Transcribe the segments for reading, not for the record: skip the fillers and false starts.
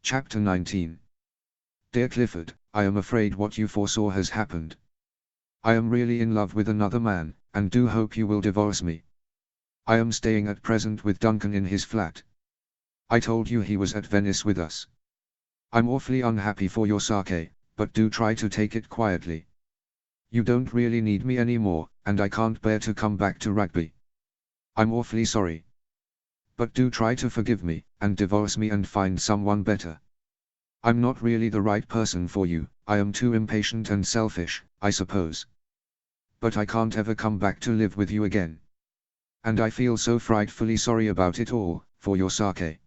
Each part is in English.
Chapter 19. Dear Clifford, I am afraid what you foresaw has happened. I am really in love with another man, and do hope you will divorce me. I am staying at present with Duncan in his flat. I told you he was at Venice with us. I'm awfully unhappy for your sake, but do try to take it quietly. You don't really need me anymore, and I can't bear to come back to rugby. I'm awfully sorry. But do try to forgive me, and divorce me and find someone better. I'm not really the right person for you, I am too impatient and selfish, I suppose. But I can't ever come back to live with you again. And I feel so frightfully sorry about it all, for your sake.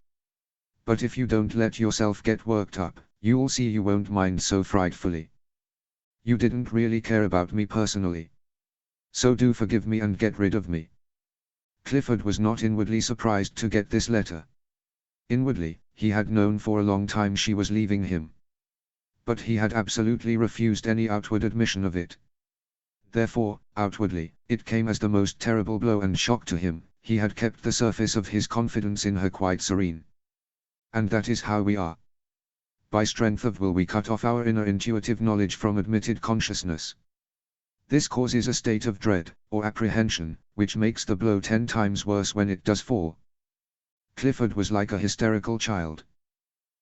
But if you don't let yourself get worked up, you'll see you won't mind so frightfully. You didn't really care about me personally. So do forgive me and get rid of me. Clifford was not inwardly surprised to get this letter. Inwardly, he had known for a long time she was leaving him. But he had absolutely refused any outward admission of it. Therefore, outwardly, it came as the most terrible blow and shock to him. He had kept the surface of his confidence in her quite serene. And that is how we are. By strength of will we cut off our inner intuitive knowledge from admitted consciousness. This causes a state of dread, or apprehension, which makes the blow 10 times worse when it does fall. Clifford was like a hysterical child.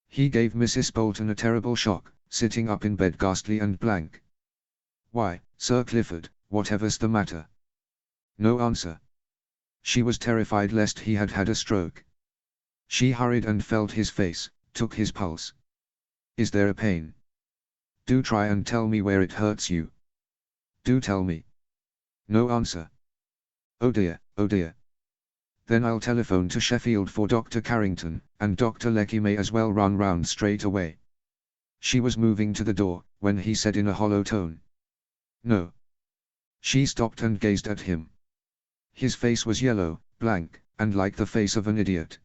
He gave Mrs. Bolton a terrible shock, sitting up in bed ghastly and blank. "Why, Sir Clifford, whatever's the matter?" No answer. She was terrified lest he had had a stroke. She hurried and felt his face, took his pulse. "Is there a pain? Do try and tell me where it hurts you. Do tell me." No answer. Oh dear, oh dear. Then I'll telephone to Sheffield for Dr. Carrington, and Dr. Lecky may as well run round straight away. She was moving to the door, when he said in a hollow tone, "No." She stopped and gazed at him. His face was yellow, blank, and like the face of an idiot.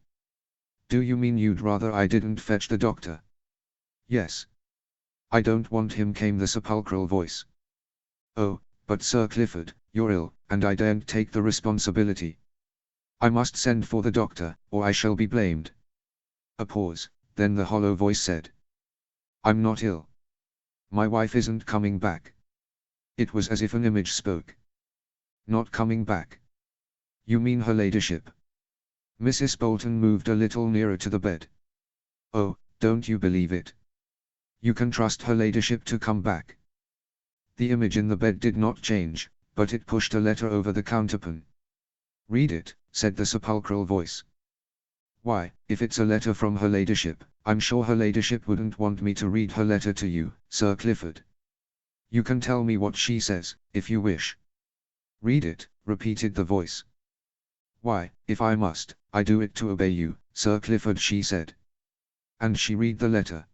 "Do you mean you'd rather I didn't fetch the doctor?" "Yes." "I don't want him," came the sepulchral voice. "Oh, but Sir Clifford, you're ill, and I daren't take the responsibility. I must send for the doctor, or I shall be blamed." A pause, then the hollow voice said, "I'm not ill. My wife isn't coming back." It was as if an image spoke. "Not coming back? You mean her ladyship?" Mrs. Bolton moved a little nearer to the bed. "Oh, don't you believe it? You can trust her ladyship to come back." The image in the bed did not change, but it pushed a letter over the counterpane. "Read it," said the sepulchral voice. "Why, if it's a letter from her ladyship, I'm sure her ladyship wouldn't want me to read her letter to you, Sir Clifford. You can tell me what she says, if you wish." "Read it," repeated the voice. "Why, if I must, I do it to obey you, Sir Clifford," she said. And she read the letter.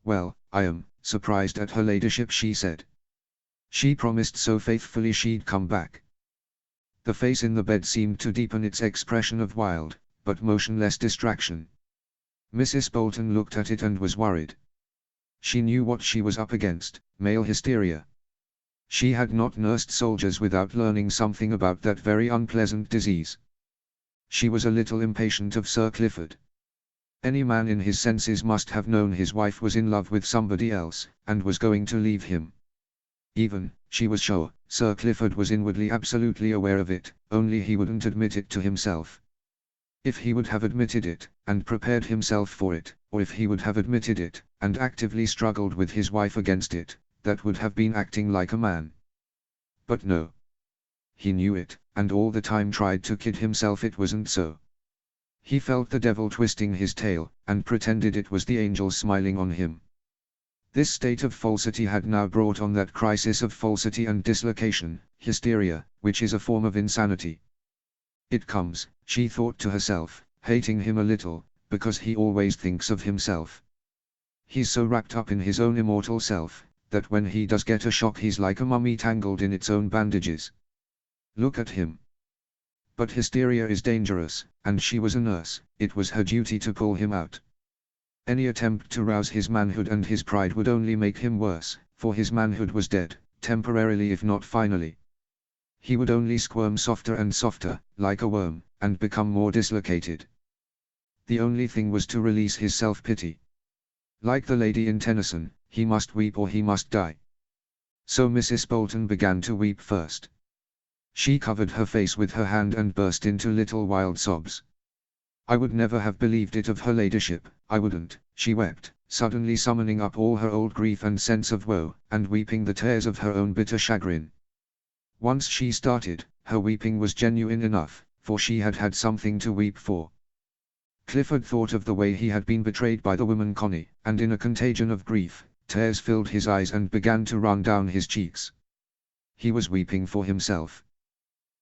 "Well, I am surprised at her ladyship," she said. "She promised so faithfully she'd come back." The face in the bed seemed to deepen its expression of wild, but motionless distraction. Mrs. Bolton looked at it and was worried. She knew what she was up against, male hysteria. She had not nursed soldiers without learning something about that very unpleasant disease. She was a little impatient of Sir Clifford. Any man in his senses must have known his wife was in love with somebody else, and was going to leave him. Even, she was sure, Sir Clifford was inwardly absolutely aware of it, only he wouldn't admit it to himself. If he would have admitted it, and prepared himself for it, or if he would have admitted it, and actively struggled with his wife against it, that would have been acting like a man. But no. He knew it, and all the time tried to kid himself it wasn't so. He felt the devil twisting his tail, and pretended it was the angel smiling on him. This state of falsity had now brought on that crisis of falsity and dislocation, hysteria, which is a form of insanity. It comes, she thought to herself, hating him a little, because he always thinks of himself. He's so wrapped up in his own immortal self, that when he does get a shock he's like a mummy tangled in its own bandages. Look at him. But hysteria is dangerous, and she was a nurse, it was her duty to pull him out. Any attempt to rouse his manhood and his pride would only make him worse, for his manhood was dead, temporarily if not finally. He would only squirm softer and softer, like a worm, and become more dislocated. The only thing was to release his self-pity. Like the lady in Tennyson, he must weep or he must die. So Mrs. Bolton began to weep first. She covered her face with her hand and burst into little wild sobs. I would never have believed it of her ladyship, I wouldn't, she wept, suddenly summoning up all her old grief and sense of woe, and weeping the tears of her own bitter chagrin. Once she started, her weeping was genuine enough, for she had had something to weep for. Clifford thought of the way he had been betrayed by the woman Connie, and in a contagion of grief, tears filled his eyes and began to run down his cheeks. He was weeping for himself.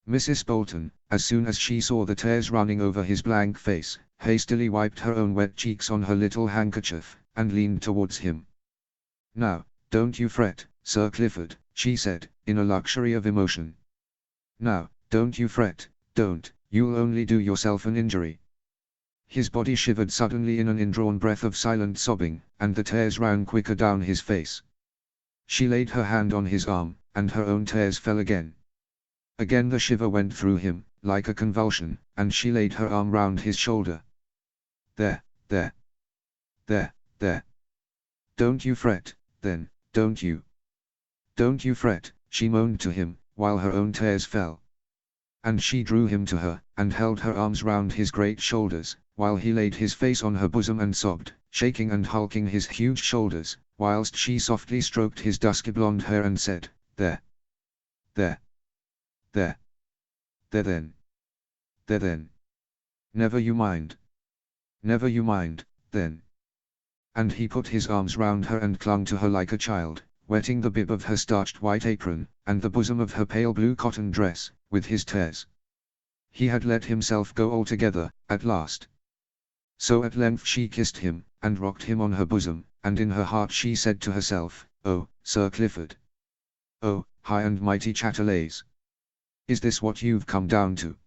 Mrs. Bolton, as soon as she saw the tears running over his blank face, hastily wiped her own wet cheeks on her little handkerchief, and leaned towards him. "Now, don't you fret, Sir Clifford," she said, in a luxury of emotion. "Now, don't you fret, don't, you'll only do yourself an injury." His body shivered suddenly in an indrawn breath of silent sobbing, and the tears ran quicker down his face. She laid her hand on his arm, and her own tears fell again. Again the shiver went through him, like a convulsion, and she laid her arm round his shoulder. There, there. There, there. Don't you fret, then, don't you? Don't you fret, she moaned to him, while her own tears fell. And she drew him to her, and held her arms round his great shoulders, while he laid his face on her bosom and sobbed, shaking and hulking his huge shoulders, whilst she softly stroked his dusky blonde hair and said, "There. There. There. There then. There then. Never you mind. Never you mind, then." And he put his arms round her and clung to her like a child, wetting the bib of her starched white apron, and the bosom of her pale blue cotton dress, with his tears. He had let himself go altogether, at last. So at length she kissed him, and rocked him on her bosom, and in her heart she said to herself, "Oh, Sir Clifford! Oh, high and mighty Chatterleys! Is this what you've come down to?"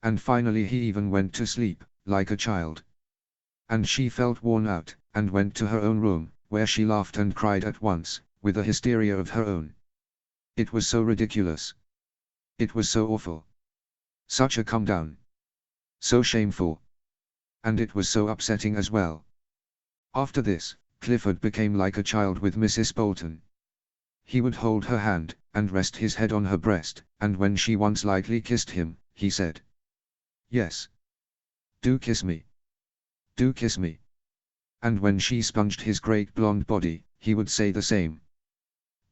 And finally he even went to sleep, like a child. And she felt worn out, and went to her own room, where she laughed and cried at once, with a hysteria of her own. It was so ridiculous. It was so awful. Such a come down. So shameful. And it was so upsetting as well. After this, Clifford became like a child with Mrs. Bolton. He would hold her hand, and rest his head on her breast, and when she once lightly kissed him, he said, "Yes. Do kiss me. Do kiss me." And when she sponged his great blonde body, he would say the same.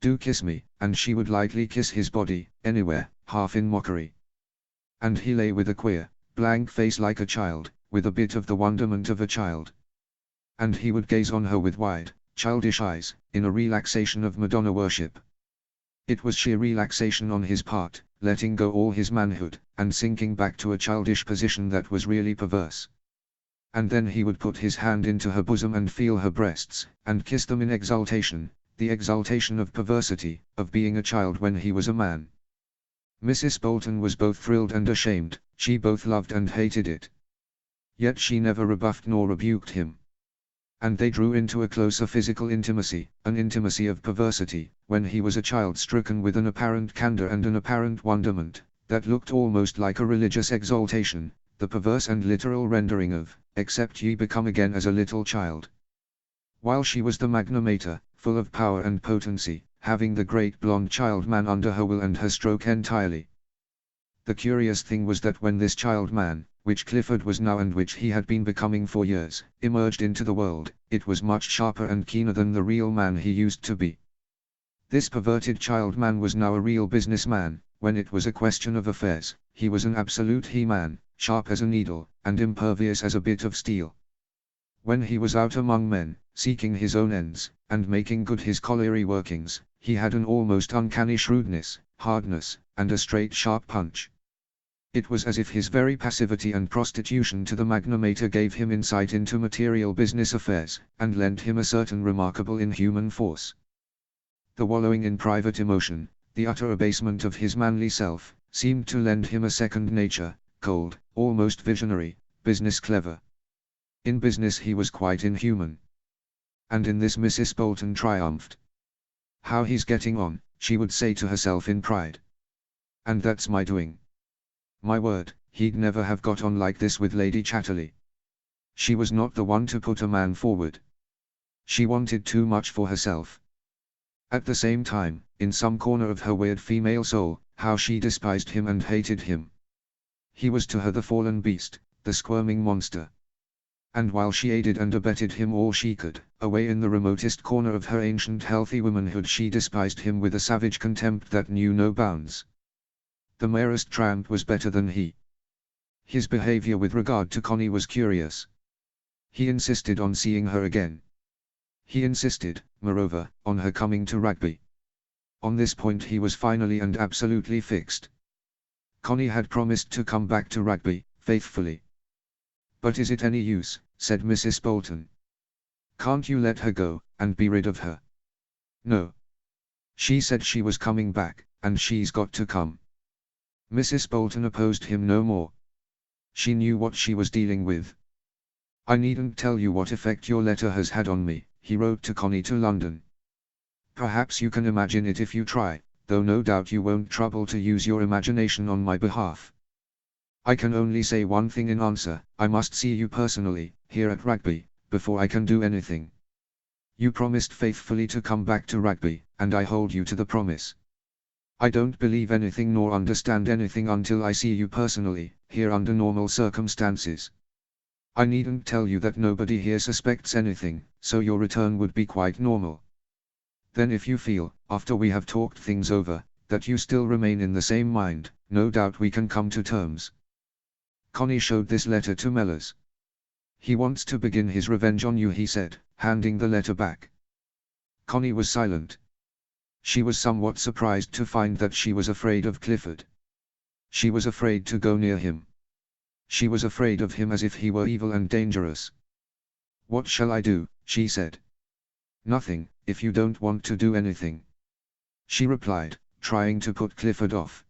"Do kiss me," and she would lightly kiss his body, anywhere, half in mockery. And he lay with a queer, blank face like a child, with a bit of the wonderment of a child. And he would gaze on her with wide, childish eyes, in a relaxation of Madonna worship. It was sheer relaxation on his part, letting go all his manhood, and sinking back to a childish position that was really perverse. And then he would put his hand into her bosom and feel her breasts, and kiss them in exultation, the exultation of perversity, of being a child when he was a man. Mrs. Bolton was both thrilled and ashamed, she both loved and hated it. Yet she never rebuffed nor rebuked him. And they drew into a closer physical intimacy, an intimacy of perversity, when he was a child stricken with an apparent candor and an apparent wonderment, that looked almost like a religious exaltation, the perverse and literal rendering of, "Except ye become again as a little child." While she was the magna mater, full of power and potency, having the great blonde child man under her will and her stroke entirely. The curious thing was that when this child man, which Clifford was now and which he had been becoming for years, emerged into the world, it was much sharper and keener than the real man he used to be. This perverted child man was now a real businessman. When it was a question of affairs, he was an absolute he-man, sharp as a needle, and impervious as a bit of steel. When he was out among men, seeking his own ends, and making good his colliery workings, he had an almost uncanny shrewdness, hardness, and a straight sharp punch. It was as if his very passivity and prostitution to the magna mater gave him insight into material business affairs, and lent him a certain remarkable inhuman force. The wallowing in private emotion, the utter abasement of his manly self, seemed to lend him a second nature, cold, almost visionary, business clever. In business he was quite inhuman. And in this Mrs. Bolton triumphed. "How he's getting on," she would say to herself in pride. "And that's my doing. My word, he'd never have got on like this with Lady Chatterley. She was not the one to put a man forward." She wanted too much for herself. At the same time, in some corner of her weird female soul, how she despised him and hated him. He was to her the fallen beast, the squirming monster. And while she aided and abetted him all she could, away in the remotest corner of her ancient healthy womanhood she despised him with a savage contempt that knew no bounds. The merest tramp was better than he. His behavior with regard to Connie was curious. He insisted on seeing her again. He insisted, moreover, on her coming to Rugby. On this point he was finally and absolutely fixed. Connie had promised to come back to Rugby, faithfully. "But is it any use?" said Mrs. Bolton. "Can't you let her go, and be rid of her?" "No. She said she was coming back, and she's got to come." Mrs. Bolton opposed him no more. She knew what she was dealing with. "I needn't tell you what effect your letter has had on me," he wrote to Connie to London. "Perhaps you can imagine it if you try, though no doubt you won't trouble to use your imagination on my behalf. I can only say one thing in answer: I must see you personally, here at Rugby, before I can do anything. You promised faithfully to come back to Rugby, and I hold you to the promise. I don't believe anything nor understand anything until I see you personally, here under normal circumstances. I needn't tell you that nobody here suspects anything, so your return would be quite normal. Then if you feel, after we have talked things over, that you still remain in the same mind, no doubt we can come to terms." Connie showed this letter to Mellors. "He wants to begin his revenge on you," he said, handing the letter back. Connie was silent. She was somewhat surprised to find that she was afraid of Clifford. She was afraid to go near him. She was afraid of him as if he were evil and dangerous. "What shall I do?" she said. "Nothing, if you don't want to do anything," she replied, trying to put Clifford off.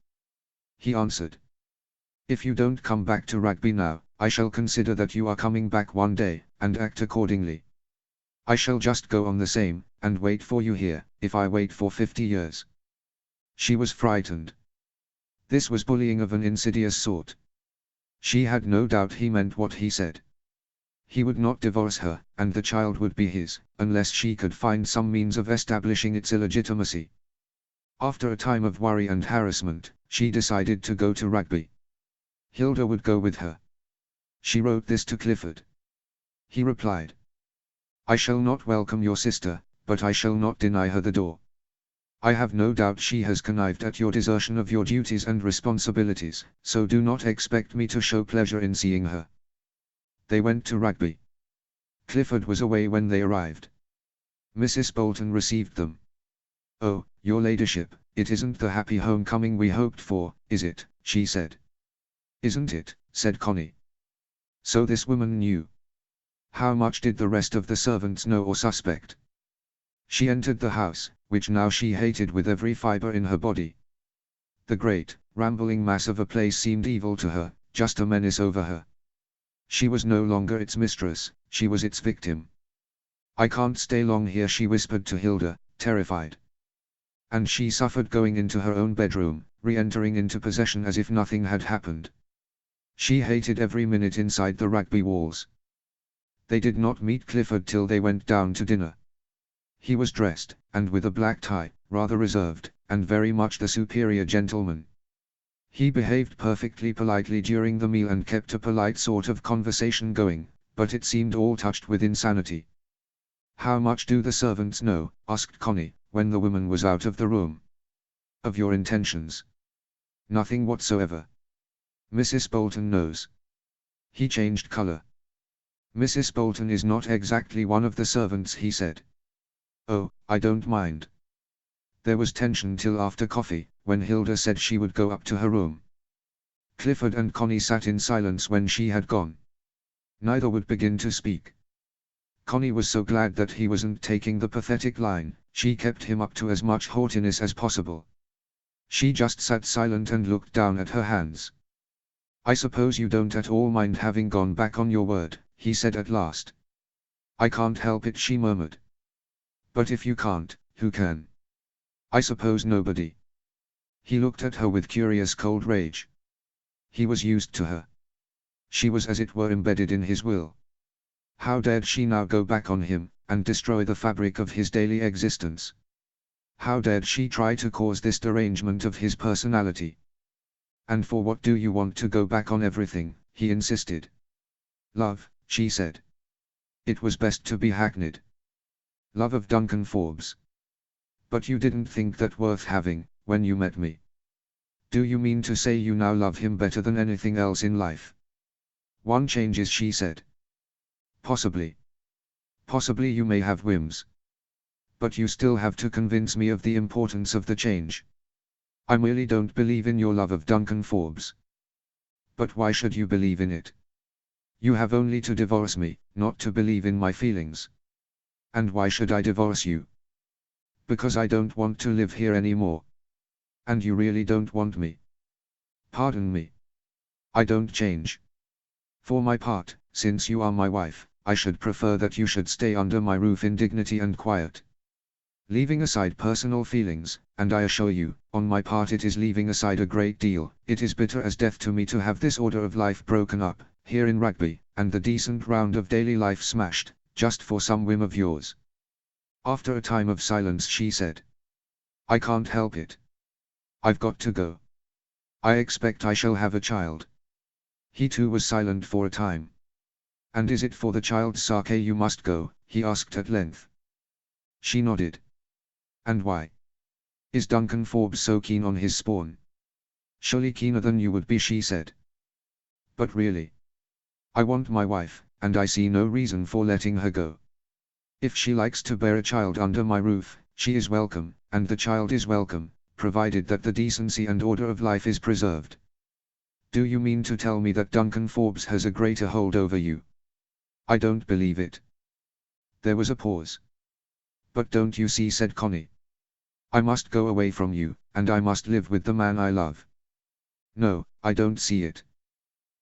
He answered, "If you don't come back to Rugby now, I shall consider that you are coming back one day, and act accordingly. I shall just go on the same, and wait for you here, if I wait for 50 years. She was frightened. This was bullying of an insidious sort. She had no doubt he meant what he said. He would not divorce her, and the child would be his, unless she could find some means of establishing its illegitimacy. After a time of worry and harassment, she decided to go to Rugby. Hilda would go with her. She wrote this to Clifford. He replied, "I shall not welcome your sister, but I shall not deny her the door. I have no doubt she has connived at your desertion of your duties and responsibilities, so do not expect me to show pleasure in seeing her." They went to Rugby. Clifford was away when they arrived. Mrs. Bolton received them. "Oh, your ladyship, it isn't the happy homecoming we hoped for, is it?" she said. "Isn't it?" said Connie. So this woman knew. How much did the rest of the servants know or suspect? She entered the house, which now she hated with every fiber in her body. The great, rambling mass of a place seemed evil to her, just a menace over her. She was no longer its mistress, she was its victim. "I can't stay long here," she whispered to Hilda, terrified. And she suffered going into her own bedroom, re-entering into possession as if nothing had happened. She hated every minute inside the Rugby walls. They did not meet Clifford till they went down to dinner. He was dressed, and with a black tie, rather reserved, and very much the superior gentleman. He behaved perfectly politely during the meal and kept a polite sort of conversation going, but it seemed all touched with insanity. "How much do the servants know?" asked Connie, when the woman was out of the room. "Of your intentions?" "Nothing whatsoever. Mrs. Bolton knows." He changed color. "Mrs. Bolton is not exactly one of the servants," he said. "Oh, I don't mind." There was tension till after coffee, when Hilda said she would go up to her room. Clifford and Connie sat in silence when she had gone. Neither would begin to speak. Connie was so glad that he wasn't taking the pathetic line, she kept him up to as much haughtiness as possible. She just sat silent and looked down at her hands. "I suppose you don't at all mind having gone back on your word," he said at last. "I can't help it," she murmured. "But if you can't, who can?" "I suppose nobody." He looked at her with curious cold rage. He was used to her. She was as it were embedded in his will. How dared she now go back on him, and destroy the fabric of his daily existence. How dared she try to cause this derangement of his personality? And for what do you want to go back on everything, he insisted. Love, she said. It was best to be hackneyed. Love of Duncan Forbes. But you didn't think that worth having, when you met me. Do you mean to say you now love him better than anything else in life? One changes, she said. Possibly. Possibly you may have whims. But you still have to convince me of the importance of the change. I merely don't believe in your love of Duncan Forbes. But why should you believe in it? You have only to divorce me, not to believe in my feelings. And why should I divorce you? Because I don't want to live here anymore. And you really don't want me. Pardon me. I don't change. For my part, since you are my wife, I should prefer that you should stay under my roof in dignity and quiet. Leaving aside personal feelings, and I assure you, on my part it is leaving aside a great deal, it is bitter as death to me to have this order of life broken up, here in Rugby, and the decent round of daily life smashed, just for some whim of yours. After a time of silence she said. I can't help it. I've got to go. I expect I shall have a child. He too was silent for a time. And is it for the child's sake you must go, he asked at length. She nodded. And why? Is Duncan Forbes so keen on his spawn? Surely keener than you would be, she said. But really, I want my wife, and I see no reason for letting her go. If she likes to bear a child under my roof, she is welcome, and the child is welcome, provided that the decency and order of life is preserved. Do you mean to tell me that Duncan Forbes has a greater hold over you? I don't believe it. There was a pause. But don't you see, said Connie. I must go away from you, and I must live with the man I love. No, I don't see it.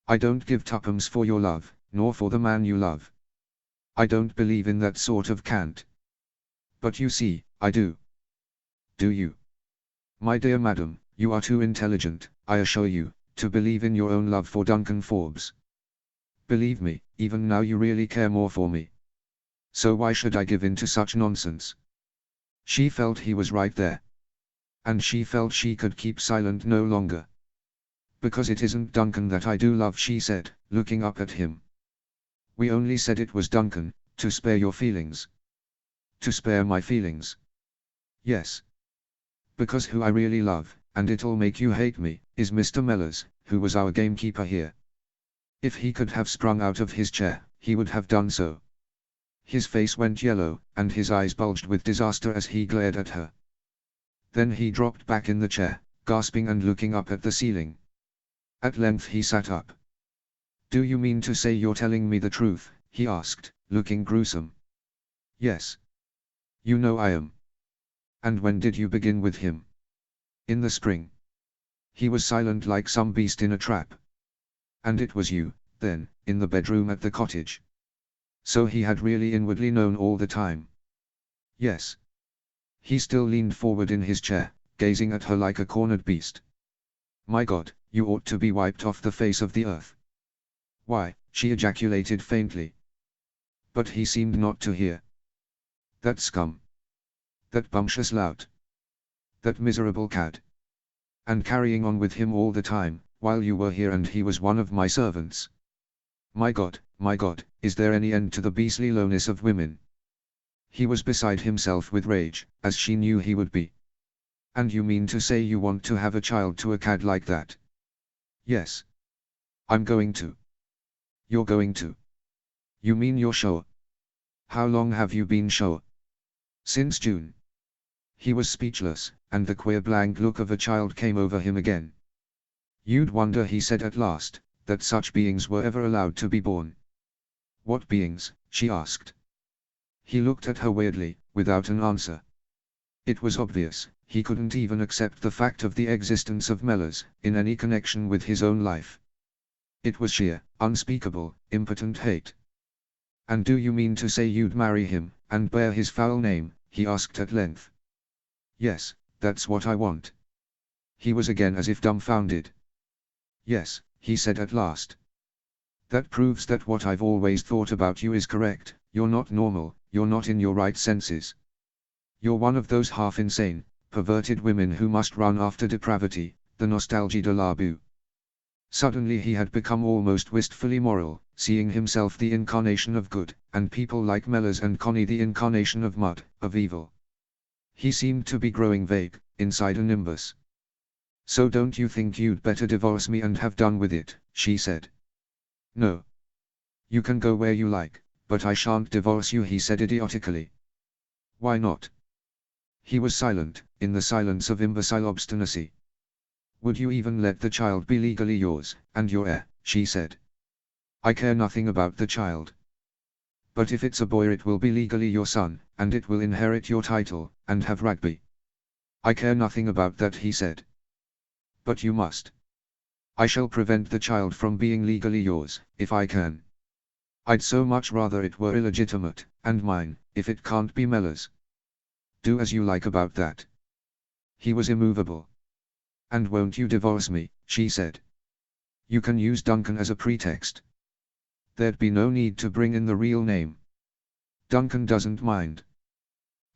I don't give tuppence for your love, nor for the man you love. I don't believe in that sort of cant. But you see, I do. Do you? My dear madam, you are too intelligent, I assure you, to believe in your own love for Duncan Forbes. Believe me, even now you really care more for me. So why should I give in to such nonsense? She felt he was right there. And she felt she could keep silent no longer. Because it isn't Duncan that I do love, she said, looking up at him. We only said it was Duncan, to spare your feelings. To spare my feelings. Yes. Because who I really love, and it'll make you hate me, is Mr. Mellors, who was our gamekeeper here. If he could have sprung out of his chair, he would have done so. His face went yellow, and his eyes bulged with disaster as he glared at her. Then he dropped back in the chair, gasping and looking up at the ceiling. At length he sat up. Do you mean to say you're telling me the truth? He asked, looking gruesome. Yes. You know I am. And when did you begin with him? In the spring. He was silent like some beast in a trap. And it was you, then, in the bedroom at the cottage. So he had really inwardly known all the time. Yes. He still leaned forward in his chair, gazing at her like a cornered beast. My God, you ought to be wiped off the face of the earth. Why, she ejaculated faintly. But he seemed not to hear. That scum. That bumptious lout. That miserable cad. And carrying on with him all the time, while you were here and he was one of my servants. My God, is there any end to the beastly lowness of women? He was beside himself with rage, as she knew he would be. And you mean to say you want to have a child to a cad like that? Yes. I'm going to. You're going to. You mean you're sure? How long have you been sure? Since June. He was speechless, and the queer blank look of a child came over him again. You'd wonder, he said at last, that such beings were ever allowed to be born. What beings? She asked. He looked at her weirdly, without an answer. It was obvious, he couldn't even accept the fact of the existence of Mellors, in any connection with his own life. It was sheer, unspeakable, impotent hate. And do you mean to say you'd marry him, and bear his foul name? He asked at length. Yes, that's what I want. He was again as if dumbfounded. Yes, he said at last. That proves that what I've always thought about you is correct, you're not normal, you're not in your right senses. You're one of those half-insane, perverted women who must run after depravity, the nostalgie de la boue. Suddenly he had become almost wistfully moral, seeing himself the incarnation of good, and people like Mellors and Connie the incarnation of mud, of evil. He seemed to be growing vague, inside a nimbus. "So don't you think you'd better divorce me and have done with it?" she said. "No. You can go where you like, but I shan't divorce you," he said idiotically. "Why not?" He was silent, in the silence of imbecile obstinacy. "Would you even let the child be legally yours, and your heir?" she said. "I care nothing about the child. But if it's a boy it will be legally your son, and it will inherit your title, and have Rugby." "I care nothing about that," he said. "But you must. I shall prevent the child from being legally yours, if I can. I'd so much rather it were illegitimate, and mine, if it can't be Mellors. Do as you like about that." He was immovable. "And won't you divorce me?" she said. "You can use Duncan as a pretext. There'd be no need to bring in the real name. Duncan doesn't mind."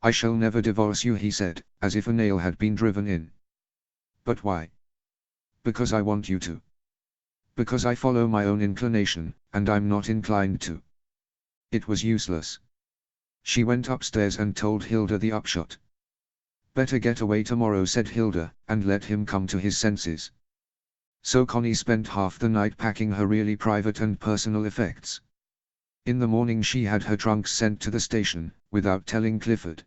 "I shall never divorce you," he said, as if a nail had been driven in. "But why?" "Because I want you to. Because I follow my own inclination, and I'm not inclined to." It was useless. She went upstairs and told Hilda the upshot. "Better get away tomorrow," said Hilda, "and let him come to his senses." So Connie spent half the night packing her really private and personal effects. In the morning she had her trunks sent to the station, without telling Clifford.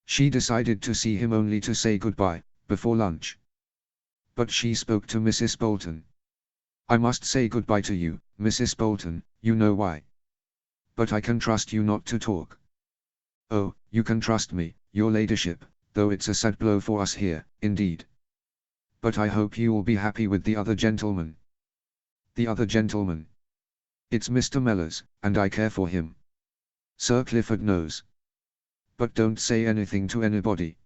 She decided to see him only to say goodbye, before lunch. But she spoke to Mrs. Bolton. "I must say goodbye to you, Mrs. Bolton, you know why. But I can trust you not to talk." "Oh, you can trust me, your ladyship, though it's a sad blow for us here, indeed. But I hope you'll be happy with the other gentleman." "The other gentleman? It's Mr. Mellors, and I care for him. Sir Clifford knows. But don't say anything to anybody.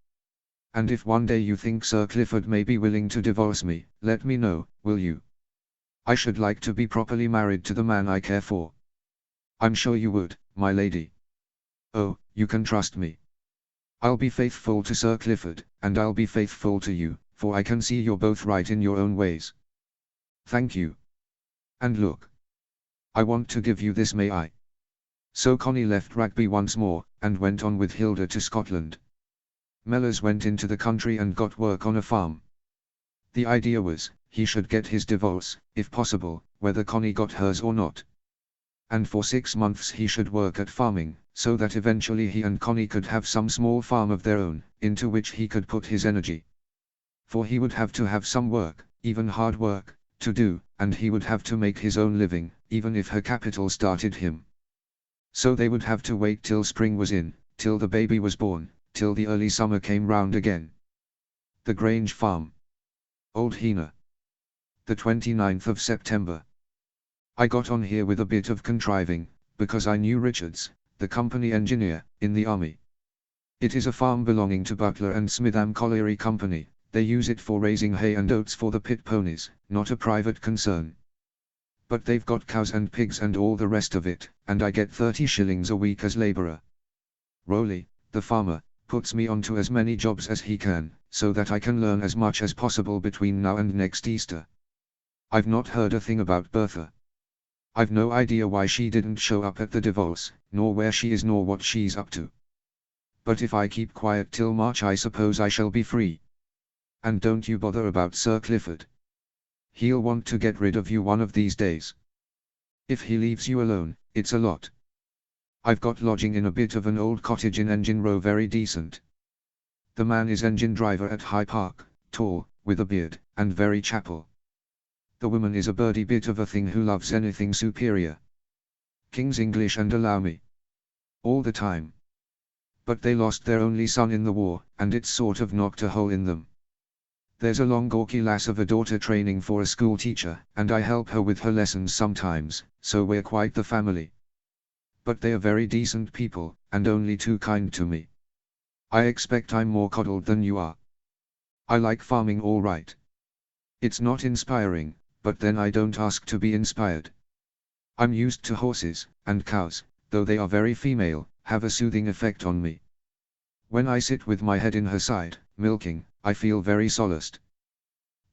And if one day you think Sir Clifford may be willing to divorce me, let me know, will you? I should like to be properly married to the man I care for." "I'm sure you would, my lady. Oh, you can trust me. I'll be faithful to Sir Clifford, and I'll be faithful to you, for I can see you're both right in your own ways." "Thank you. And look. I want to give you this, may I?" So Connie left Rugby once more, and went on with Hilda to Scotland. Mellors went into the country and got work on a farm. The idea was, he should get his divorce, if possible, whether Connie got hers or not. And for 6 months he should work at farming, so that eventually he and Connie could have some small farm of their own, into which he could put his energy. For he would have to have some work, even hard work, to do, and he would have to make his own living, even if her capital started him. So they would have to wait till spring was in, till the baby was born, till the early summer came round again. The Grange Farm. Old Hena. The 29th of September. I got on here with a bit of contriving, because I knew Richards, the company engineer, in the army. It is a farm belonging to Butler and Smitham Colliery Company. They use it for raising hay and oats for the pit ponies, not a private concern. But they've got cows and pigs and all the rest of it, and I get 30 shillings a week as labourer. Rowley, the farmer, puts me onto as many jobs as he can, so that I can learn as much as possible between now and next Easter. I've not heard a thing about Bertha. I've no idea why she didn't show up at the divorce, nor where she is nor what she's up to. But if I keep quiet till March I suppose I shall be free. And don't you bother about Sir Clifford. He'll want to get rid of you one of these days. If he leaves you alone, it's a lot. I've got lodging in a bit of an old cottage in Engine Row, very decent. The man is engine driver at High Park, tall, with a beard, and very chapel. The woman is a birdy bit of a thing who loves anything superior. King's English and allow me. All the time. But they lost their only son in the war, and it's sort of knocked a hole in them. There's a long gawky lass of a daughter training for a school teacher, and I help her with her lessons sometimes, so we're quite the family. But they are very decent people, and only too kind to me. I expect I'm more coddled than you are. I like farming all right. It's not inspiring, but then I don't ask to be inspired. I'm used to horses, and cows, though they are very female, have a soothing effect on me. When I sit with my head in her side, milking, I feel very solaced.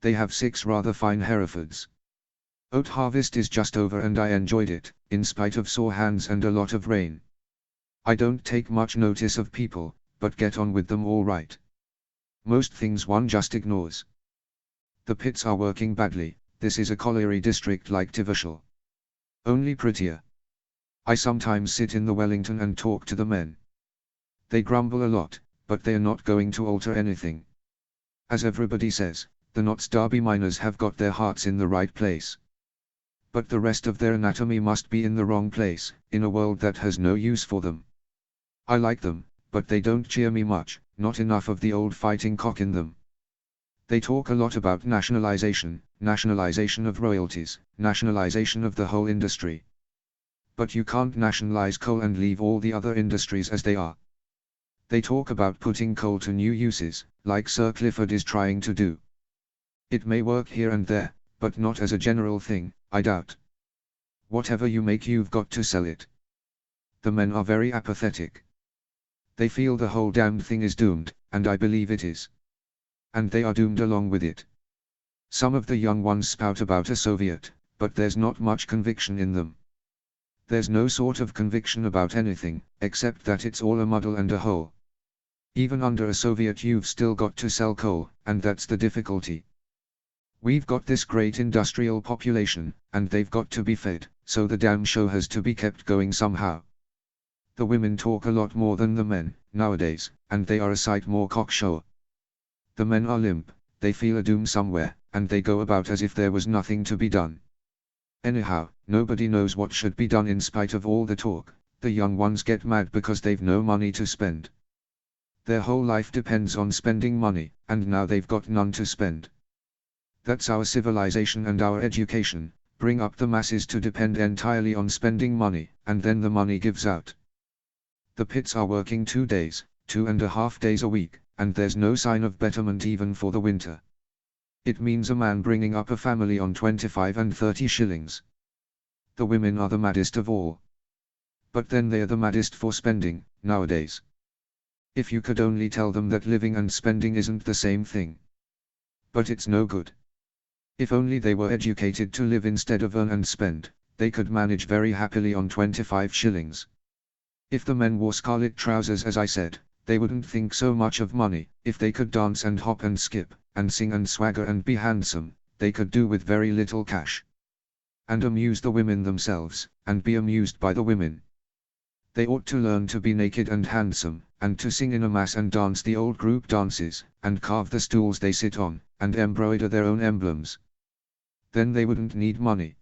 They have 6 rather fine Herefords. Oat harvest is just over and I enjoyed it, in spite of sore hands and a lot of rain. I don't take much notice of people, but get on with them all right. Most things one just ignores. The pits are working badly. This is a colliery district like Tivishal. Only prettier. I sometimes sit in the Wellington and talk to the men. They grumble a lot, but they're not going to alter anything. As everybody says, the Notts Derby miners have got their hearts in the right place. But the rest of their anatomy must be in the wrong place, in a world that has no use for them. I like them, but they don't cheer me much, not enough of the old fighting cock in them. They talk a lot about nationalization of royalties, nationalization of the whole industry. But you can't nationalize coal and leave all the other industries as they are. They talk about putting coal to new uses, like Sir Clifford is trying to do. It may work here and there, but not as a general thing, I doubt. Whatever you make, you've got to sell it. The men are very apathetic. They feel the whole damned thing is doomed, and I believe it is. And they are doomed along with it. Some of the young ones spout about a Soviet, but there's not much conviction in them. There's no sort of conviction about anything, except that it's all a muddle and a hole. Even under a Soviet you've still got to sell coal, and that's the difficulty. We've got this great industrial population, and they've got to be fed, so the damn show has to be kept going somehow. The women talk a lot more than the men, nowadays, and they are a sight more cocksure. The men are limp, they feel a doom somewhere, and they go about as if there was nothing to be done. Anyhow, nobody knows what should be done in spite of all the talk. The young ones get mad because they've no money to spend. Their whole life depends on spending money, and now they've got none to spend. That's our civilization and our education, bring up the masses to depend entirely on spending money, and then the money gives out. The pits are working 2 days, 2.5 days a week, and there's no sign of betterment even for the winter. It means a man bringing up a family on 25 and 30 shillings. The women are the maddest of all. But then they're the maddest for spending, nowadays. If you could only tell them that living and spending isn't the same thing. But it's no good. If only they were educated to live instead of earn and spend, they could manage very happily on 25 shillings. If the men wore scarlet trousers as I said, they wouldn't think so much of money. If they could dance and hop and skip, and sing and swagger and be handsome, they could do with very little cash. And amuse the women themselves, and be amused by the women. They ought to learn to be naked and handsome, and to sing in a mass and dance the old group dances, and carve the stools they sit on, and embroider their own emblems. Then they wouldn't need money.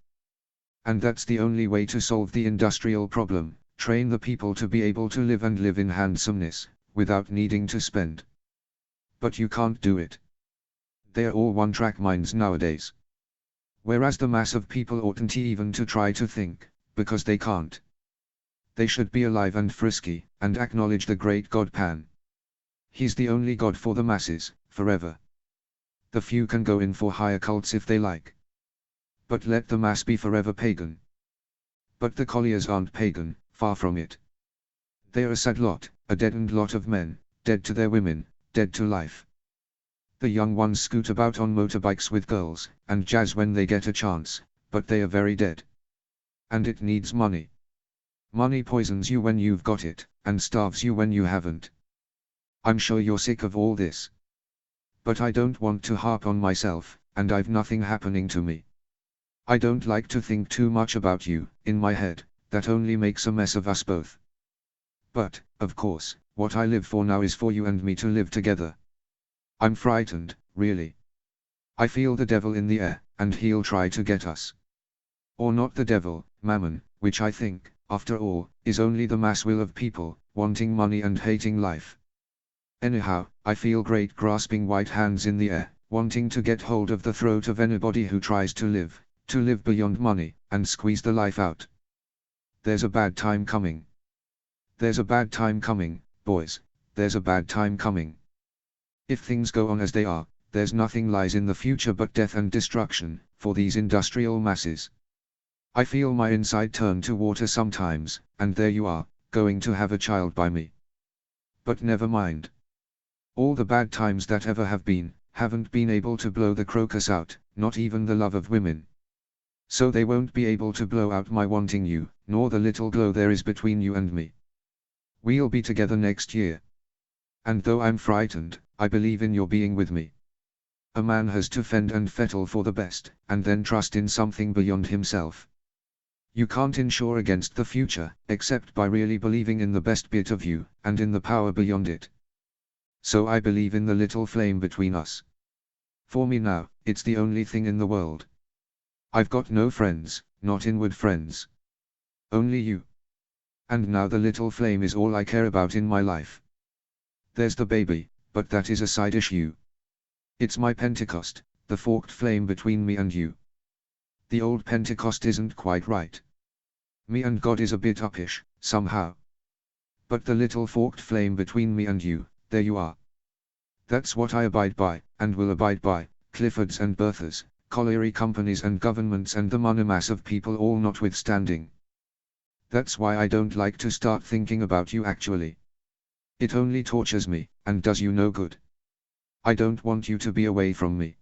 And that's the only way to solve the industrial problem, train the people to be able to live and live in handsomeness, without needing to spend. But you can't do it. They're all one-track minds nowadays. Whereas the mass of people oughtn't even to try to think, because they can't. They should be alive and frisky, and acknowledge the great God Pan. He's the only God for the masses, forever. The few can go in for higher cults if they like. But let the mass be forever pagan. But the colliers aren't pagan, far from it. They're a sad lot, a deadened lot of men, dead to their women, dead to life. The young ones scoot about on motorbikes with girls, and jazz when they get a chance, but they are very dead. And it needs money. Money poisons you when you've got it, and starves you when you haven't. I'm sure you're sick of all this. But I don't want to harp on myself, and I've nothing happening to me. I don't like to think too much about you, in my head, that only makes a mess of us both. But, of course, what I live for now is for you and me to live together. I'm frightened, really. I feel the devil in the air, and he'll try to get us. Or not the devil, Mammon, which I think, after all, is only the mass will of people, wanting money and hating life. Anyhow, I feel great grasping white hands in the air, wanting to get hold of the throat of anybody who tries to live beyond money, and squeeze the life out. There's a bad time coming. There's a bad time coming, boys, there's a bad time coming. If things go on as they are, there's nothing lies in the future but death and destruction, for these industrial masses. I feel my inside turn to water sometimes, and there you are, going to have a child by me. But never mind. All the bad times that ever have been, haven't been able to blow the crocus out, not even the love of women. So they won't be able to blow out my wanting you, nor the little glow there is between you and me. We'll be together next year. And though I'm frightened, I believe in your being with me. A man has to fend and fettle for the best, and then trust in something beyond himself. You can't insure against the future, except by really believing in the best bit of you, and in the power beyond it. So I believe in the little flame between us. For me now, it's the only thing in the world. I've got no friends, not inward friends. Only you. And now the little flame is all I care about in my life. There's the baby, but that is a side issue. It's my Pentecost, the forked flame between me and you. The old Pentecost isn't quite right. Me and God is a bit uppish, somehow. But the little forked flame between me and you, there you are. That's what I abide by, and will abide by, Cliffords and Berthas, colliery companies and governments and the monomass of people all notwithstanding. That's why I don't like to start thinking about you actually. It only tortures me, and does you no good. I don't want you to be away from me.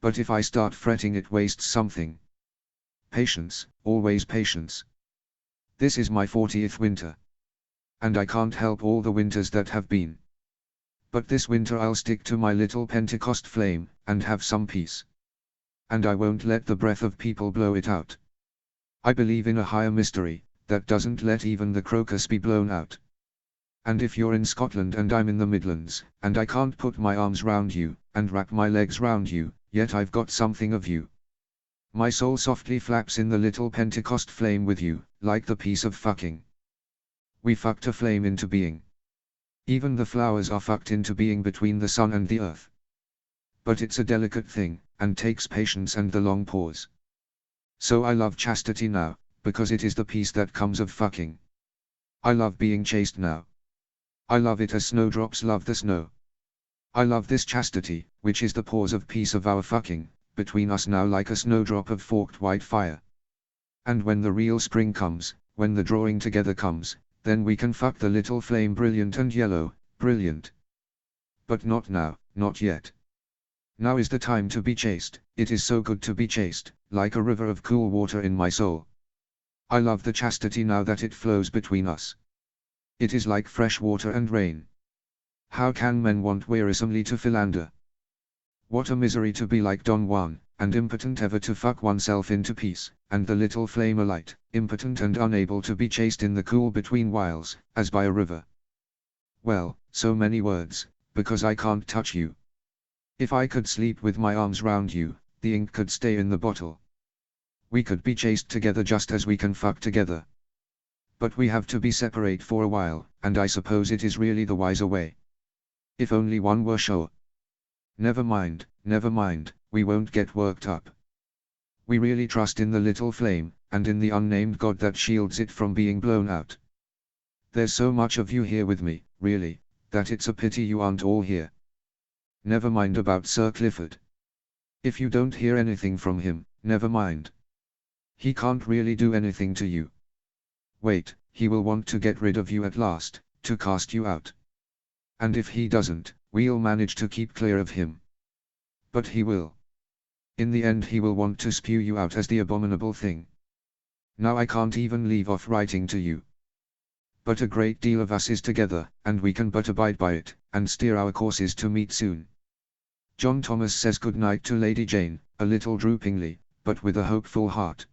But if I start fretting it wastes something. Patience, always patience. This is my 40th winter. And I can't help all the winters that have been. But this winter I'll stick to my little Pentecost flame, and have some peace. And I won't let the breath of people blow it out. I believe in a higher mystery, that doesn't let even the crocus be blown out. And if you're in Scotland and I'm in the Midlands, and I can't put my arms round you, and wrap my legs round you, yet I've got something of you. My soul softly flaps in the little Pentecost flame with you, like the piece of fucking. We fucked a flame into being. Even the flowers are fucked into being between the sun and the earth. But it's a delicate thing, and takes patience and the long pause. So I love chastity now, because it is the peace that comes of fucking. I love being chaste now. I love it as snowdrops love the snow. I love this chastity, which is the pause of peace of our fucking, between us now like a snowdrop of forked white fire. And when the real spring comes, when the drawing together comes, then we can fuck the little flame brilliant and yellow, brilliant. But not now, not yet. Now is the time to be chaste, it is so good to be chaste, like a river of cool water in my soul. I love the chastity now that it flows between us. It is like fresh water and rain. How can men want wearisomely to philander? What a misery to be like Don Juan, and impotent ever to fuck oneself into peace, and the little flame alight, impotent and unable to be chaste in the cool between whiles, as by a river. Well, so many words, because I can't touch you. If I could sleep with my arms round you, the ink could stay in the bottle. We could be chaste together just as we can fuck together. But we have to be separate for a while, and I suppose it is really the wiser way. If only one were sure. Never mind, we won't get worked up. We really trust in the little flame, and in the unnamed God that shields it from being blown out. There's so much of you here with me, really, that it's a pity you aren't all here. Never mind about Sir Clifford. If you don't hear anything from him, never mind. He can't really do anything to you. Wait, he will want to get rid of you at last, to cast you out. And if he doesn't, we'll manage to keep clear of him. But he will. In the end he will want to spew you out as the abominable thing. Now I can't even leave off writing to you. But a great deal of us is together, and we can but abide by it, and steer our courses to meet soon. John Thomas says good night to Lady Jane, a little droopingly, but with a hopeful heart.